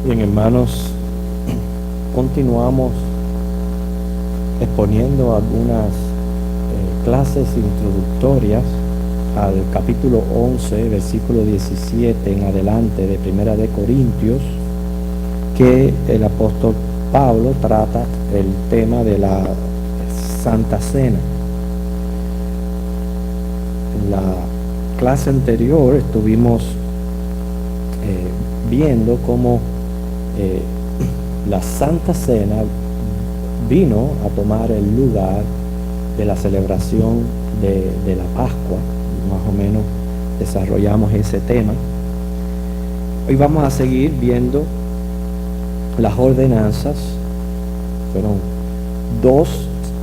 Bien, hermanos, continuamos exponiendo algunas clases introductorias al capítulo 11, versículo 17 en adelante de Primera de Corintios, que el apóstol Pablo trata el tema de la Santa Cena. En la clase anterior estuvimos viendo cómo la Santa Cena vino a tomar el lugar de la celebración de la Pascua. Más o menos desarrollamos ese tema. Hoy vamos a seguir viendo las ordenanzas. Fueron 2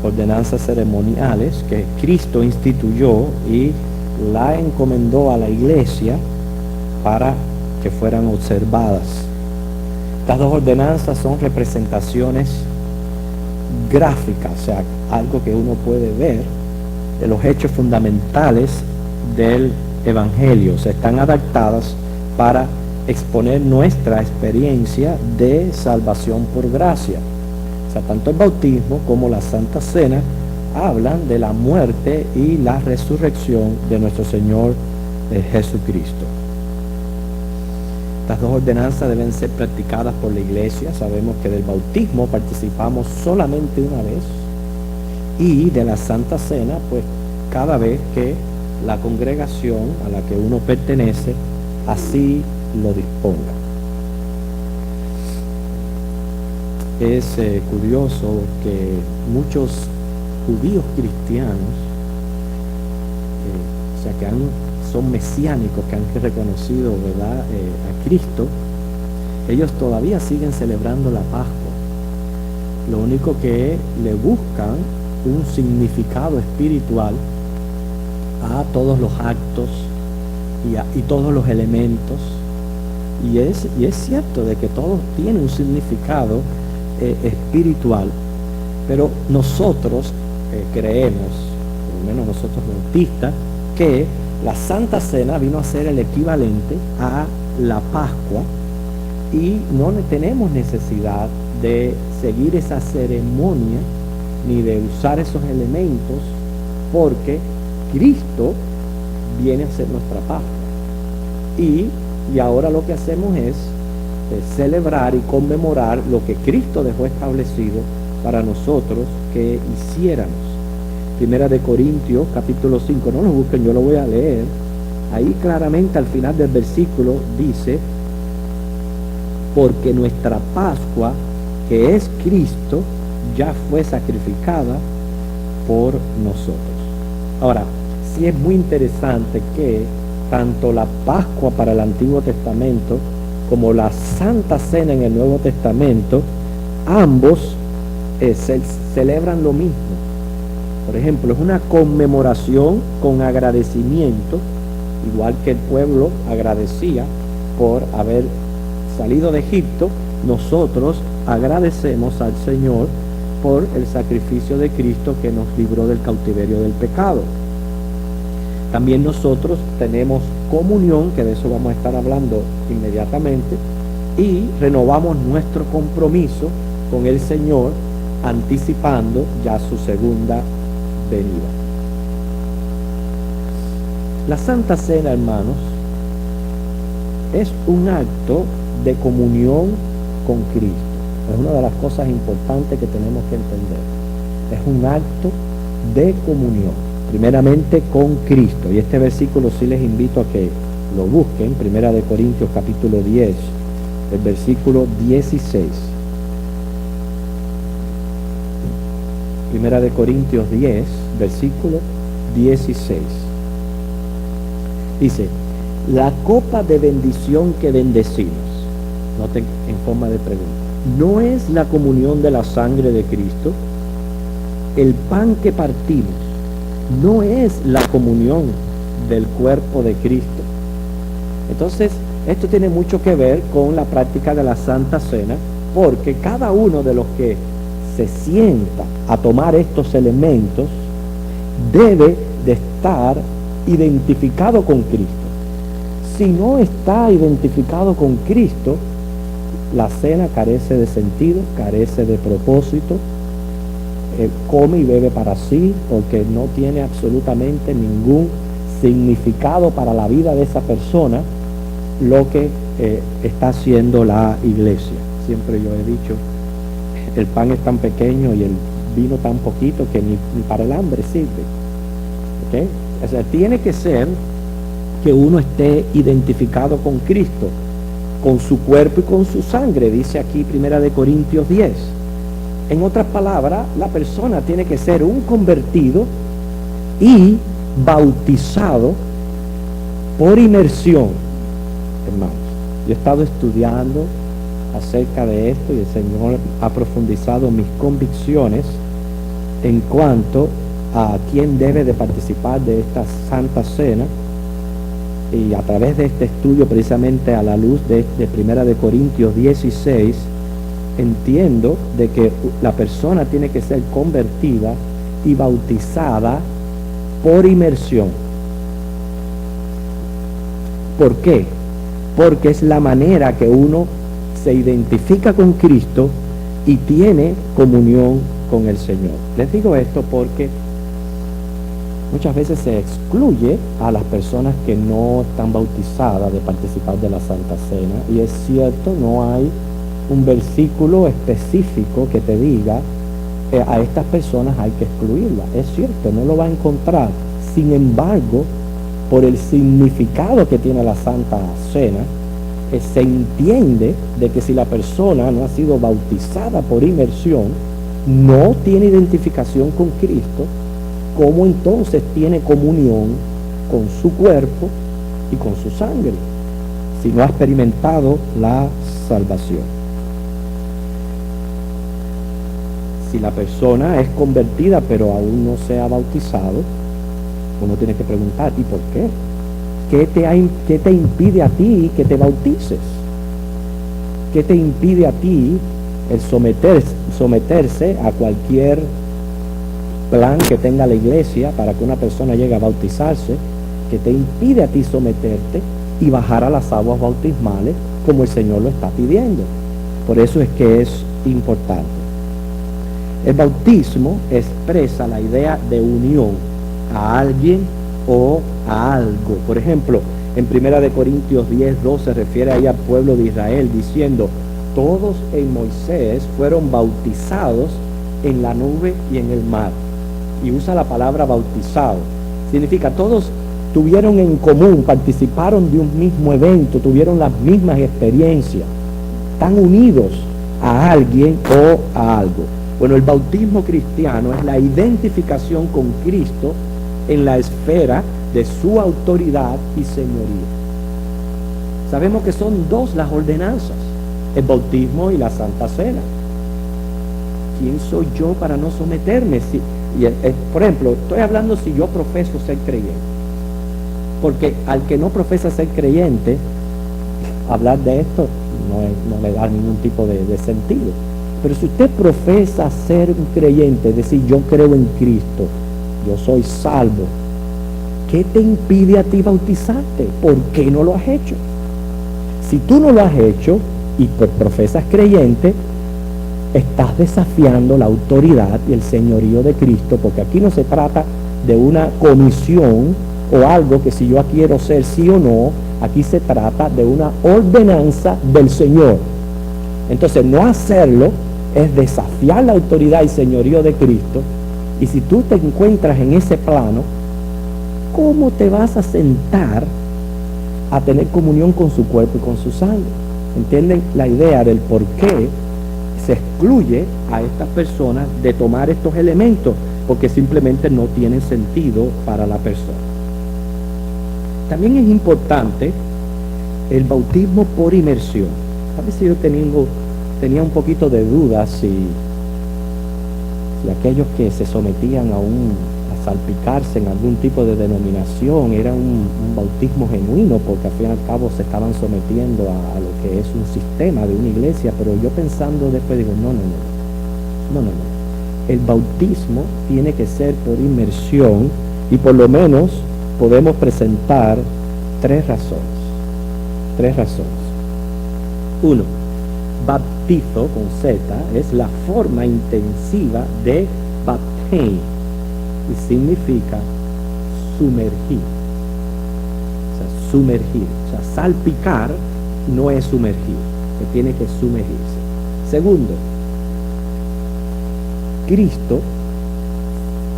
ordenanzas ceremoniales que Cristo instituyó y la encomendó a la iglesia para que fueran observadas. Estas 2 ordenanzas son representaciones gráficas, o sea, algo que uno puede ver de los hechos fundamentales del Evangelio. O sea, están adaptadas para exponer nuestra experiencia de salvación por gracia. O sea, tanto el bautismo como la Santa Cena hablan de la muerte y la resurrección de nuestro Señor Jesucristo. Estas 2 ordenanzas deben ser practicadas por la iglesia. Sabemos que del bautismo participamos solamente una vez y de la Santa Cena, pues cada vez que la congregación a la que uno pertenece así lo disponga. Es curioso que muchos judíos cristianos, o sea, que son mesiánicos, que han reconocido, ¿verdad?, a Cristo, ellos todavía siguen celebrando la Pascua. Lo único que le buscan un significado espiritual a todos los actos y todos los elementos, y es cierto de que todos tienen un significado espiritual, pero nosotros creemos, por lo menos nosotros bautistas, que la Santa Cena vino a ser el equivalente a la Pascua y no tenemos necesidad de seguir esa ceremonia ni de usar esos elementos, porque Cristo viene a ser nuestra Pascua. Y ahora lo que hacemos es celebrar y conmemorar lo que Cristo dejó establecido para nosotros que hiciéramos. Primera de Corintios, capítulo 5, no lo busquen, yo lo voy a leer. Ahí claramente al final del versículo dice: porque nuestra Pascua, que es Cristo, ya fue sacrificada por nosotros. Ahora, sí es muy interesante que tanto la Pascua para el Antiguo Testamento como la Santa Cena en el Nuevo Testamento, ambos celebran lo mismo. Por ejemplo, es una conmemoración con agradecimiento, igual que el pueblo agradecía por haber salido de Egipto. Nosotros agradecemos al Señor por el sacrificio de Cristo que nos libró del cautiverio del pecado. También nosotros tenemos comunión, que de eso vamos a estar hablando inmediatamente, y renovamos nuestro compromiso con el Señor, anticipando ya su segunda venida. La Santa Cena, hermanos, es un acto de comunión con Cristo. Es una de las cosas importantes que tenemos que entender. Es un acto de comunión, primeramente con Cristo. Y este versículo sí les invito a que lo busquen, Primera de Corintios capítulo 10, el versículo 16. Primera de Corintios 10, versículo 16. Dice: la copa de bendición que bendecimos, noten en forma de pregunta, ¿no es la comunión de la sangre de Cristo? El pan que partimos, ¿no es la comunión del cuerpo de Cristo? Entonces, esto tiene mucho que ver con la práctica de la Santa Cena, porque cada uno de los que se sienta a tomar estos elementos debe de estar identificado con Cristo. Si no está identificado con Cristo, la cena carece de sentido, carece de propósito, come y bebe para sí, porque no tiene absolutamente ningún significado para la vida de esa persona lo que está haciendo la iglesia. Siempre yo he dicho, el pan es tan pequeño y el vino tan poquito que ni para el hambre sirve. ¿Okay? O sea, tiene que ser que uno esté identificado con Cristo, con su cuerpo y con su sangre, dice aquí 1 Corintios 10. En otras palabras, la persona tiene que ser un convertido y bautizado por inmersión. Hermanos, yo he estado estudiando acerca de esto y el Señor ha profundizado mis convicciones en cuanto a quién debe de participar de esta Santa Cena, y a través de este estudio, precisamente a la luz de 1 Corintios 16, entiendo de que la persona tiene que ser convertida y bautizada por inmersión. ¿Por qué? Porque es la manera que uno se identifica con Cristo y tiene comunión con el Señor. Les digo esto porque muchas veces se excluye a las personas que no están bautizadas de participar de la Santa Cena, y es cierto, no hay un versículo específico que te diga a estas personas hay que excluirlas. Es cierto, no lo va a encontrar. Sin embargo, por el significado que tiene la Santa Cena, se entiende de que si la persona no ha sido bautizada por inmersión, no tiene identificación con Cristo, ¿cómo entonces tiene comunión con su cuerpo y con su sangre si no ha experimentado la salvación? Si la persona es convertida pero aún no se ha bautizado, uno tiene que preguntar, ¿y por qué? ¿Qué te impide a ti que te bautices? ¿Qué te impide a ti el someterse a cualquier plan que tenga la iglesia para que una persona llegue a bautizarse? ¿Qué te impide a ti someterte y bajar a las aguas bautismales como el Señor lo está pidiendo? Por eso es que es importante. El bautismo expresa la idea de unión a alguien o a algo. Por ejemplo, en 1 Corintios 10:2 se refiere ahí al pueblo de Israel diciendo: todos en Moisés fueron bautizados en la nube y en el mar. Y usa la palabra bautizado. Significa todos tuvieron en común, participaron de un mismo evento, tuvieron las mismas experiencias, están unidos a alguien o a algo. Bueno, el bautismo cristiano es la identificación con Cristo en la esfera de su autoridad y señoría. Sabemos que son dos las ordenanzas, el bautismo y la Santa Cena. ¿Quién soy yo para no someterme? Por ejemplo, estoy hablando si yo profeso ser creyente, porque al que no profesa ser creyente, hablar de esto no le da ningún tipo de sentido. Pero si usted profesa ser un creyente, es decir, yo creo en Cristo, yo soy salvo, ¿qué te impide a ti bautizarte? ¿Por qué no lo has hecho? Si tú no lo has hecho y profesas creyente, estás desafiando la autoridad y el señorío de Cristo, porque aquí no se trata de una comisión o algo que si yo quiero ser sí o no, aquí se trata de una ordenanza del Señor. Entonces no hacerlo es desafiar la autoridad y señorío de Cristo, y si tú te encuentras en ese plano, ¿cómo te vas a sentar a tener comunión con su cuerpo y con su sangre? ¿Entienden la idea del por qué se excluye a estas personas de tomar estos elementos? Porque simplemente no tienen sentido para la persona. También es importante el bautismo por inmersión. A veces yo tenía un poquito de dudas si aquellos que se sometían a salpicarse en algún tipo de denominación era un bautismo genuino, porque al fin y al cabo se estaban sometiendo a lo que es un sistema de una iglesia. Pero yo pensando después digo, no. El bautismo tiene que ser por inmersión, y por lo menos podemos presentar tres razones. Uno, baptizo con Z es la forma intensiva de baptein y significa sumergir. O sea, sumergir. O sea, salpicar no es sumergir, que tiene que sumergirse. Segundo, Cristo,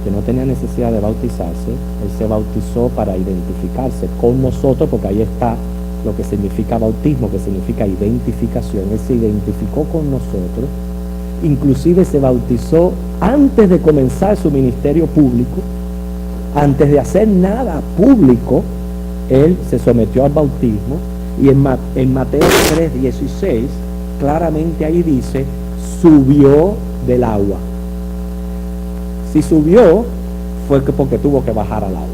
que no tenía necesidad de bautizarse, él se bautizó para identificarse con nosotros, porque ahí está lo que significa bautismo, que significa identificación. Él se identificó con nosotros, inclusive se bautizó antes de comenzar su ministerio público, antes de hacer nada público, él se sometió al bautismo, y en Mateo 3:16, claramente ahí dice, subió del agua. Si subió, fue porque tuvo que bajar al agua.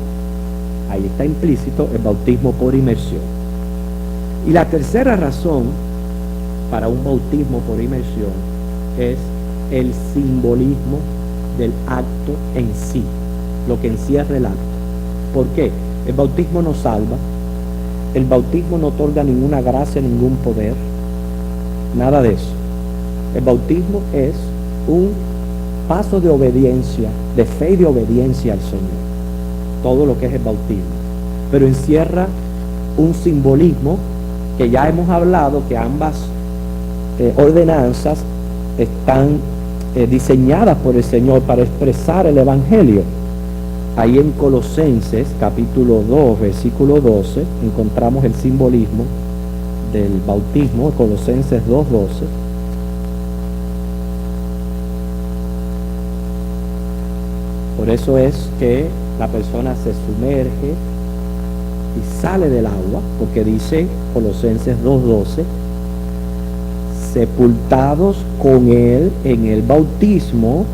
Ahí está implícito el bautismo por inmersión. Y la tercera razón para un bautismo por inmersión es el simbolismo del acto en sí, lo que encierra el acto. ¿Por qué? El bautismo no salva, el bautismo no otorga ninguna gracia, ningún poder, nada de eso. El bautismo es un paso de obediencia, de fe y de obediencia al Señor, todo lo que es el bautismo, pero encierra un simbolismo que ya hemos hablado, que ambas ordenanzas están diseñadas por el Señor para expresar el Evangelio. Ahí en Colosenses capítulo 2 versículo 12 encontramos el simbolismo del bautismo, Colosenses 2:12. Por eso es que la persona se sumerge y sale del agua, porque dice Colosenses 2:12, sepultados con él en el bautismo,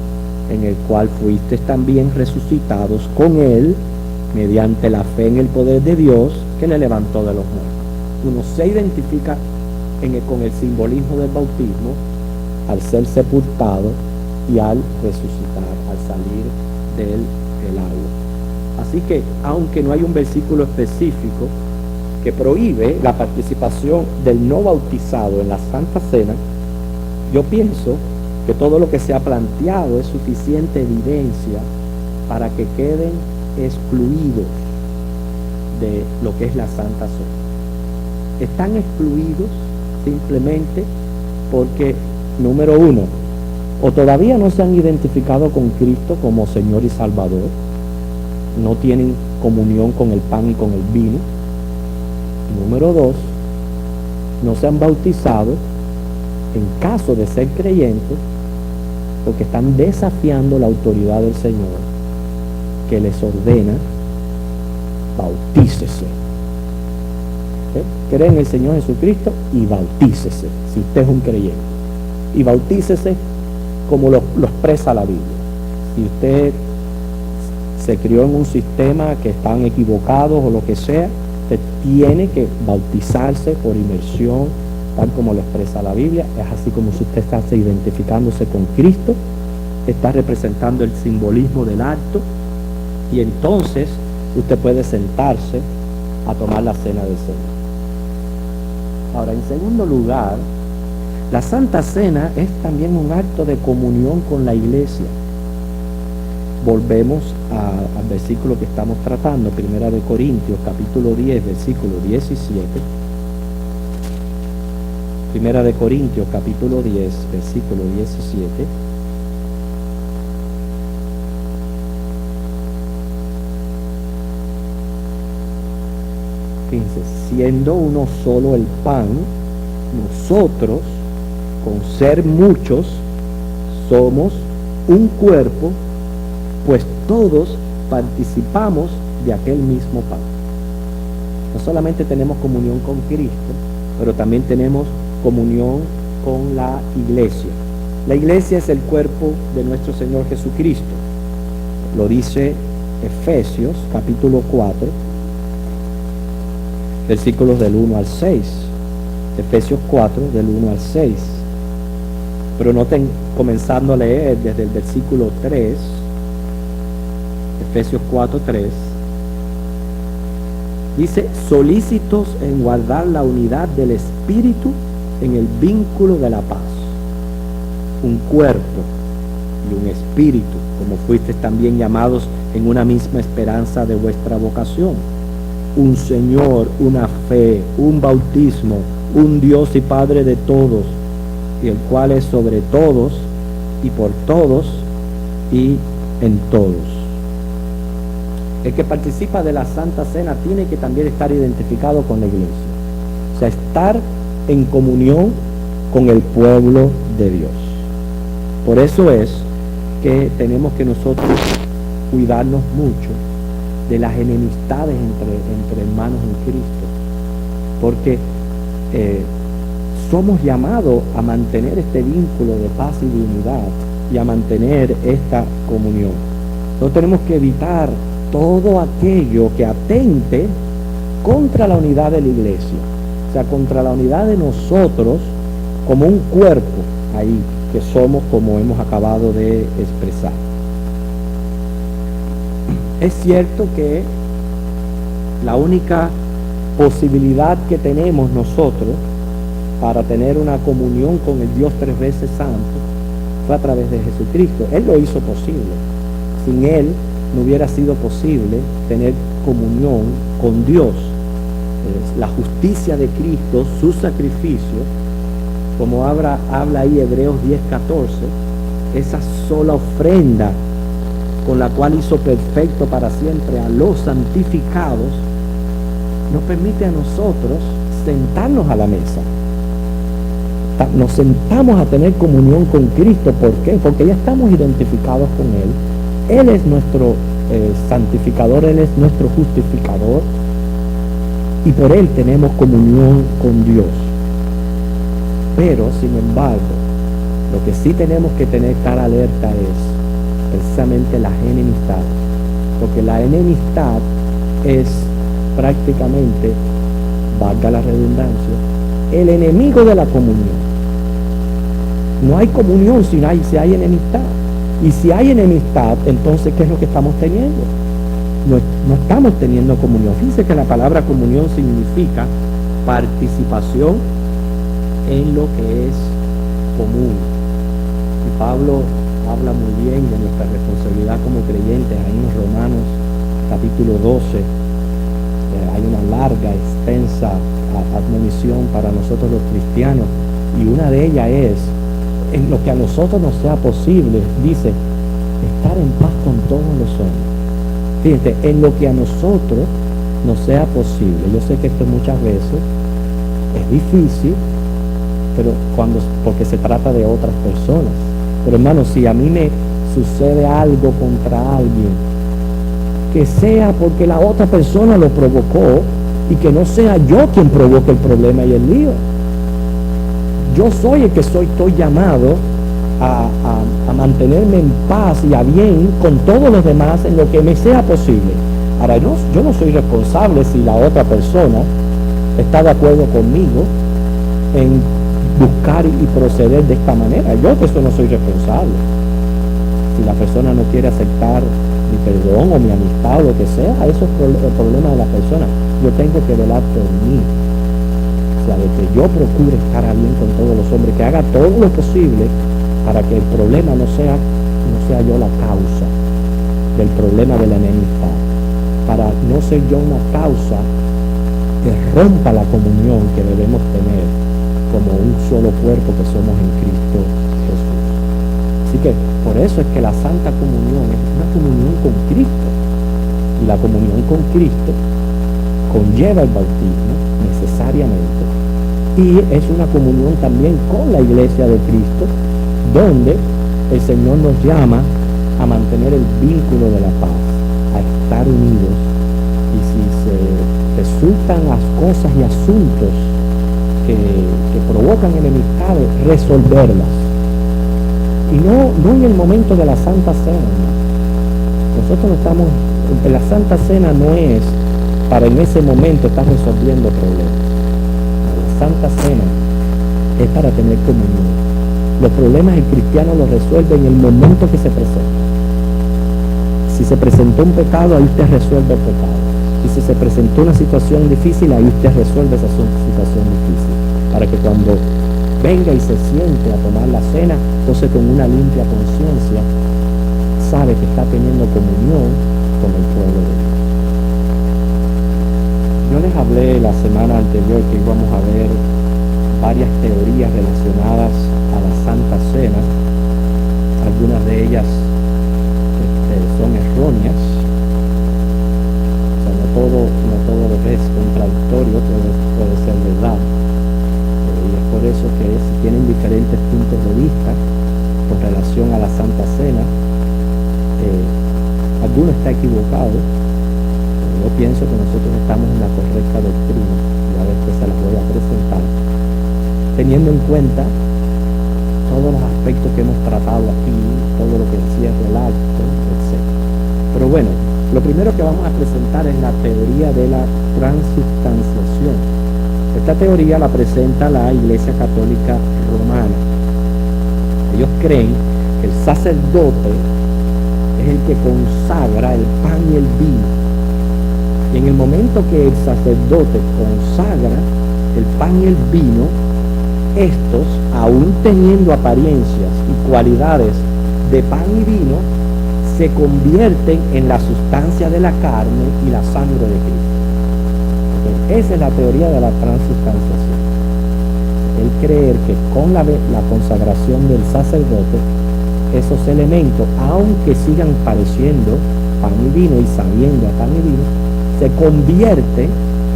en el cual fuisteis también resucitados con él, mediante la fe en el poder de Dios, que le levantó de los muertos. Uno se identifica con el simbolismo del bautismo al ser sepultado y al resucitar, al salir del agua. Así que, aunque no hay un versículo específico que prohíbe la participación del no bautizado en la Santa Cena, yo pienso que todo lo que se ha planteado es suficiente evidencia para que queden excluidos de lo que es la Santa Cena. Están excluidos simplemente porque, número uno, o todavía no se han identificado con Cristo como Señor y Salvador, no tienen comunión con el pan y con el vino. Número dos, no se han bautizado en caso de ser creyentes, porque están desafiando la autoridad del Señor, que les ordena, bautícese. ¿Cree en el Señor Jesucristo y bautícese, si usted es un creyente? Y bautícese como lo expresa la Biblia. Si usted se crió en un sistema que están equivocados o lo que sea, usted tiene que bautizarse por inmersión, tal como lo expresa la Biblia. Es así como si usted está identificándose con Cristo, está representando el simbolismo del acto, y entonces usted puede sentarse a tomar la cena del Señor. Ahora, en segundo lugar, la Santa Cena es también un acto de comunión con la iglesia. Volvemos al versículo que estamos tratando, 1 de Corintios, capítulo 10, versículo 17. 1 de Corintios, capítulo 10, versículo 17. Fíjense, siendo uno solo el pan, nosotros, con ser muchos, somos un cuerpo, pues todos participamos de aquel mismo pan. No solamente tenemos comunión con Cristo, pero también tenemos comunión con la iglesia. La iglesia es el cuerpo de nuestro Señor Jesucristo. Lo dice Efesios, capítulo 4, versículos del 1 al 6. Efesios 4, del 1 al 6. Pero noten, comenzando a leer desde el versículo 3, Efesios 4:3, dice: solícitos en guardar la unidad del Espíritu en el vínculo de la paz. Un cuerpo y un espíritu, como fuisteis también llamados en una misma esperanza de vuestra vocación. Un Señor, una fe, un bautismo, un Dios y Padre de todos, y el cual es sobre todos y por todos y en todos. El que participa de la Santa Cena tiene que también estar identificado con la iglesia, o sea, estar en comunión con el pueblo de Dios. Por eso es que tenemos que nosotros cuidarnos mucho de las enemistades entre hermanos en Cristo, porque somos llamados a mantener este vínculo de paz y de unidad y a mantener esta comunión. Entonces tenemos que evitar todo aquello que atente contra la unidad de la iglesia, o sea, contra la unidad de nosotros como un cuerpo ahí que somos, como hemos acabado de expresar. Es cierto que la única posibilidad que tenemos nosotros para tener una comunión con el Dios tres veces santo fue a través de Jesucristo. Él lo hizo posible. Sin Él no hubiera sido posible tener comunión con Dios. La justicia de Cristo, su sacrificio, como habla ahí Hebreos 10:14, esa sola ofrenda con la cual hizo perfecto para siempre a los santificados, nos permite a nosotros sentarnos a la mesa. Nos sentamos a tener comunión con Cristo. ¿Por qué? Porque ya estamos identificados con Él. Él es nuestro santificador, Él es nuestro justificador, y por Él tenemos comunión con Dios. Pero, sin embargo, lo que sí tenemos que estar alerta es precisamente las enemistades, porque la enemistad es prácticamente, valga la redundancia, el enemigo de la comunión. No hay comunión si hay enemistad. Y si hay enemistad, entonces ¿qué es lo que estamos teniendo? No estamos teniendo comunión. Fíjense que la palabra comunión significa participación en lo que es común. Y Pablo habla muy bien de nuestra responsabilidad como creyentes. Ahí en Romanos capítulo 12 hay una larga, extensa admonición para nosotros los cristianos, y una de ellas es: en lo que a nosotros nos sea posible, dice, estar en paz con todos los hombres. Fíjense, en lo que a nosotros nos sea posible. Yo sé que esto muchas veces es difícil, pero porque se trata de otras personas. Pero hermano, si a mí me sucede algo contra alguien, que sea porque la otra persona lo provocó y que no sea yo quien provoque el problema y el lío. Yo soy el que estoy llamado a mantenerme en paz y a bien con todos los demás en lo que me sea posible. Ahora, yo no soy responsable si la otra persona está de acuerdo conmigo en buscar y proceder de esta manera. Yo de eso no soy responsable. Si la persona no quiere aceptar mi perdón o mi amistad o lo que sea, eso es el problema de la persona. Yo tengo que velar por mí. O sea, de que yo procure estar bien con todos los hombres, que haga todo lo posible para que el problema no sea yo la causa del problema de la enemistad, para no ser yo una causa que rompa la comunión que debemos tener como un solo cuerpo que somos en Cristo Jesús. Así que por eso es que la Santa Comunión es una comunión con Cristo, y la comunión con Cristo conlleva el bautismo necesariamente, y es una comunión también con la iglesia de Cristo, donde el Señor nos llama a mantener el vínculo de la paz, a estar unidos, y si se resultan las cosas y asuntos que provocan enemistades, resolverlas, y no en el momento de la Santa Cena. Nosotros no estamos, en la Santa Cena no es para en ese momento estar resolviendo problemas. La Santa Cena es para tener comunión. Los problemas el cristiano los resuelve en el momento que se presenta. Si se presentó un pecado, ahí usted resuelve el pecado. Y si se presentó una situación difícil, ahí usted resuelve esa situación difícil. Para que cuando venga y se siente a tomar la cena, entonces con una limpia conciencia sabe que está teniendo comunión con el pueblo de Dios. Yo les hablé la semana anterior que íbamos a ver varias teorías relacionadas a la Santa Cena. Algunas de ellas son erróneas. O sea, no todo lo que es contradictorio puede ser verdad. Y es por eso que si tienen diferentes puntos de vista con relación a la Santa Cena, alguno está equivocado. Yo pienso que nosotros estamos en la correcta doctrina y a veces se las voy a presentar, teniendo en cuenta todos los aspectos que hemos tratado aquí, todo lo que decía el acto, etc. Pero bueno, lo primero que vamos a presentar es la teoría de la transubstanciación. Esta teoría la presenta la Iglesia Católica Romana. Ellos creen que el sacerdote es el que consagra el pan y el vino. Y en el momento que el sacerdote consagra el pan y el vino, estos, aún teniendo apariencias y cualidades de pan y vino, se convierten en la sustancia de la carne y la sangre de Cristo. Entonces, esa es la teoría de la transubstanciación. El creer que con la consagración del sacerdote, esos elementos, aunque sigan pareciendo pan y vino y sabiendo a pan y vino, se convierte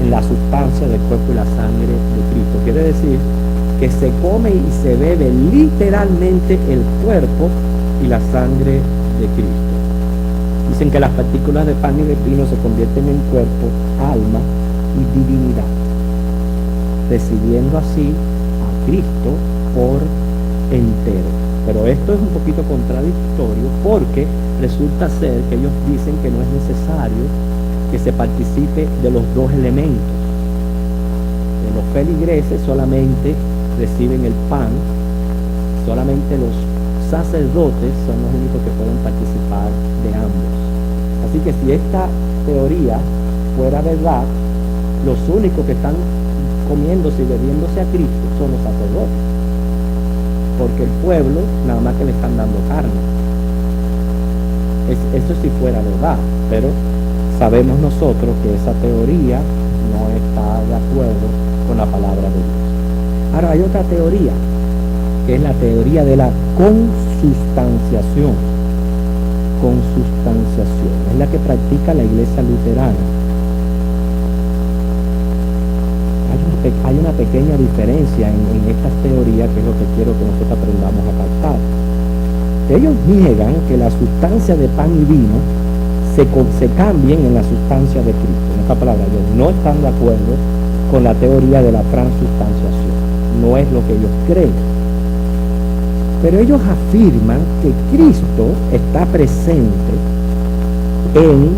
en la sustancia del cuerpo y la sangre de Cristo. Quiere decir que se come y se bebe literalmente el cuerpo y la sangre de Cristo. Dicen que las partículas de pan y de vino se convierten en cuerpo, alma y divinidad, recibiendo así a Cristo por entero. Pero esto es un poquito contradictorio porque resulta ser que ellos dicen que no es necesario que se participe de los dos elementos. Los feligreses solamente reciben el pan, solamente los sacerdotes son los únicos que pueden participar de ambos. Así que si esta teoría fuera verdad, los únicos que están comiéndose y bebiéndose a Cristo son los sacerdotes, porque el pueblo nada más que le están dando carne. Eso si fuera verdad, pero sabemos nosotros que esa teoría no está de acuerdo con la palabra de Dios. Ahora hay otra teoría, que es la teoría de la consustanciación. Consustanciación es la que practica la Iglesia luterana. Hay una pequeña diferencia en estas teorías, que es lo que quiero que nosotros aprendamos a captar. Ellos niegan que la sustancia de pan y vino se cambien en la sustancia de Cristo. En esta palabra, ellos no están de acuerdo con la teoría de la transubstanciación. No es lo que ellos creen. Pero ellos afirman que Cristo está presente en,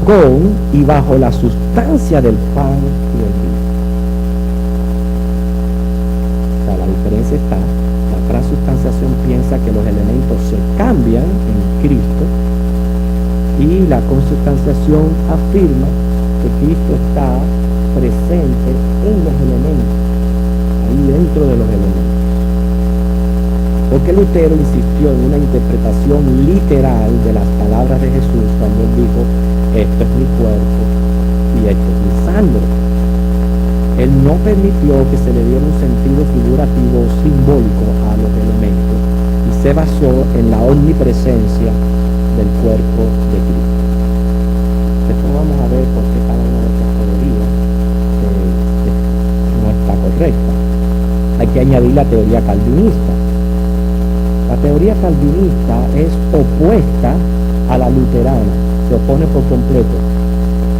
con y bajo la sustancia del pan y del vino. O sea, la diferencia está, la transubstanciación piensa que los elementos se cambian en Cristo, y la consubstanciación afirma que Cristo está presente en los elementos, ahí dentro de los elementos. Porque Lutero insistió en una interpretación literal de las palabras de Jesús cuando él dijo: esto es mi cuerpo y esto es mi sangre. Él no permitió que se le diera un sentido figurativo o simbólico a los elementos y se basó en la omnipresencia del cuerpo de Cristo. Después vamos a ver por qué cada una de estas teorías no está correcta. Hay que añadir la teoría calvinista. La teoría calvinista es opuesta a la luterana, se opone por completo.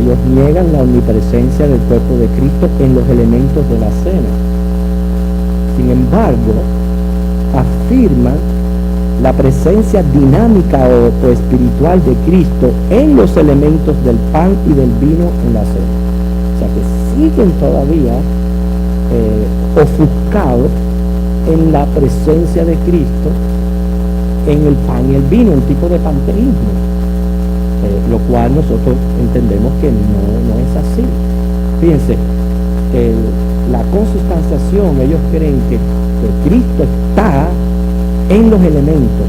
Ellos niegan la omnipresencia del cuerpo de Cristo en los elementos de la cena. Sin embargo, afirman la presencia dinámica o espiritual de Cristo en los elementos del pan y del vino en la cena. O sea que siguen todavía ofuscados en la presencia de Cristo en el pan y el vino, un tipo de panteísmo, lo cual nosotros entendemos que no es así. Fíjense, la consustanciación, ellos creen que Cristo está en los elementos,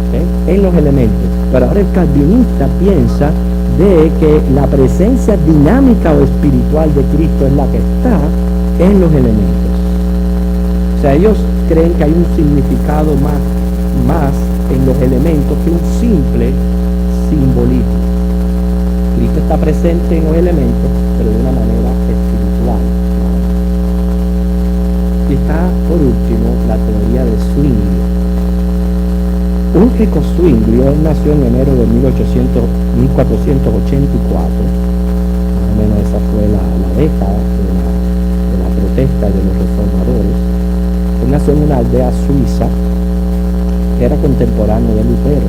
¿okay? En los elementos. Pero ahora el calvinista piensa de que la presencia dinámica o espiritual de Cristo es la que está en los elementos. O sea, ellos creen que hay un significado más en los elementos que un simple simbolismo. Cristo está presente en los elementos, pero de una manera espiritual. Y está, por último, la teoría de Zwingli. Ulrico Zwingli, él nació en enero de 1484, más o menos esa fue la década de la protesta de los reformadores. Él nació en una aldea suiza, era contemporáneo de Lutero,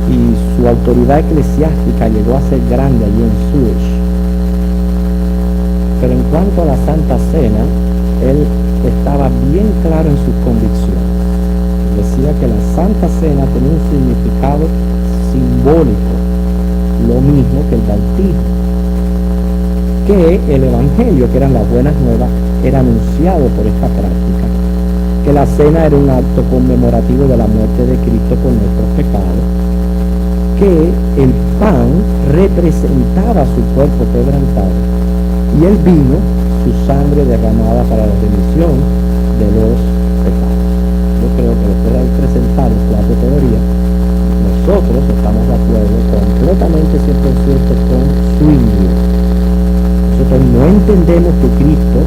y su autoridad eclesiástica llegó a ser grande allí en Zurich. Pero en cuanto a la Santa Cena, él estaba bien claro en sus convicciones. Decía que la Santa Cena tenía un significado simbólico, lo mismo que el bautismo, que el Evangelio, que eran las buenas nuevas, era anunciado por esta práctica, que la cena era un acto conmemorativo de la muerte de Cristo por nuestros pecados, que el pan representaba su cuerpo quebrantado y el vino su sangre derramada para la remisión de los pecados. Yo creo que después de haber presentado las cuatro teorías, nosotros estamos de acuerdo completamente 100% con Zwingli. Nosotros no entendemos que Cristo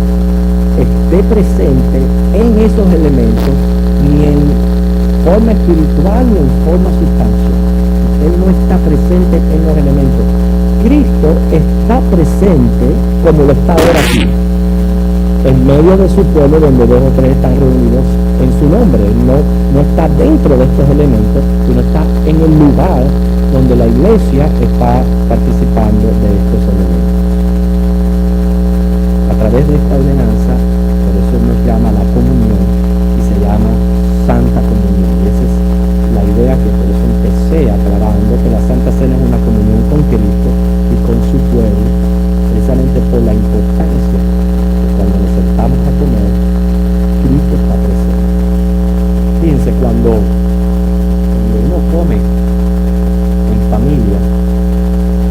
esté presente en esos elementos, ni en forma espiritual ni en forma sustancial. Él no está presente en los elementos. Cristo está presente como lo está ahora aquí, en medio de su pueblo, donde 2 o 3 están reunidos en su nombre. Él no está dentro de estos elementos, sino está en el lugar donde la iglesia está participando de estos elementos. A través de esta ordenanza, por eso nos llama la comunión y se llama Santa Comunión. Y esa es la idea que por eso empecé aclarando que la Santa Cena es una comunión con Cristo y con su pueblo, precisamente por la importancia de cuando nos sentamos a comer, Cristo está presente. Fíjense, cuando uno come en familia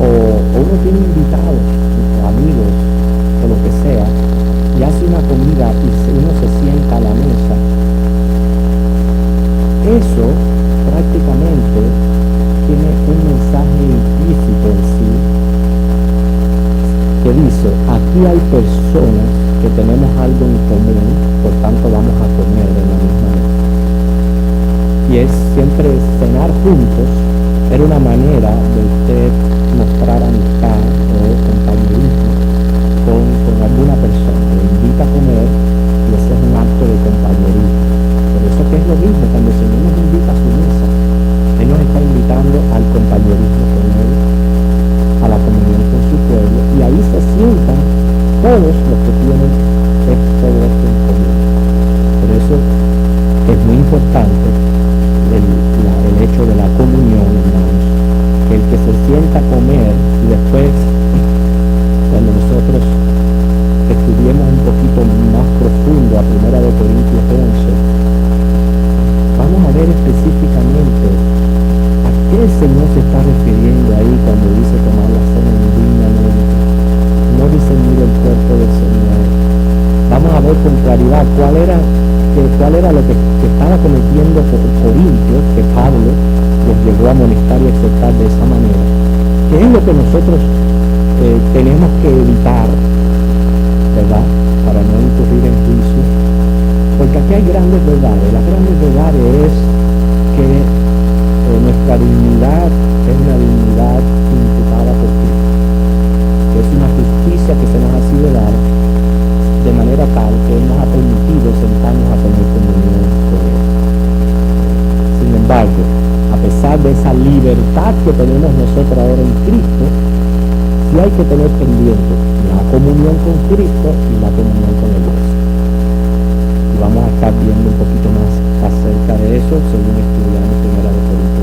o uno tiene invitados, amigos o lo que sea, y hace una comida y uno se sienta a la mesa, eso prácticamente tiene un mensaje implícito en sí que dice: aquí hay personas que tenemos algo en común, por tanto vamos a comer de la misma mesa. Y es siempre cenar juntos, era una manera de usted mostrar amistad o compañerismo con alguna persona. Le invita a comer y ese es un acto de compañerismo. Por eso que es lo mismo cuando el Señor nos invita a su mesa. Él nos está invitando al compañerismo con Él, a la comunión con su pueblo, y ahí se sientan todos los que tienen todo esto en común. Por eso es muy importante el hecho de la comunión, hermanos, que el que se sienta a comer y después, cuando nosotros estudiemos un poquito más profundo a 1 Corintios 11, vamos a ver específicamente a qué el Señor se está refiriendo ahí cuando dice tomar la cena indignamente. No dice mire el cuerpo del Señor. Vamos a ver con claridad cuál era lo que estaba cometiendo Corintios, que Pablo los llegó a amonestar y exhortar de esa manera. ¿Qué es lo que nosotros tenemos que evitar, ¿verdad?, para no incurrir en juicio? Porque aquí hay grandes verdades. Las grandes verdades es que nuestra dignidad es una dignidad imputada por Cristo, que es una justicia que se nos ha sido dada de manera tal que Él nos ha permitido sentarnos a tener comunión con Él. Sin embargo, a pesar de esa libertad que tenemos nosotros ahora en Cristo, sí hay que tener pendiente la comunión con Cristo y la comunión con el Dios. Y vamos a estar viendo un poquito más acerca de eso según estudiamos 1 Corintios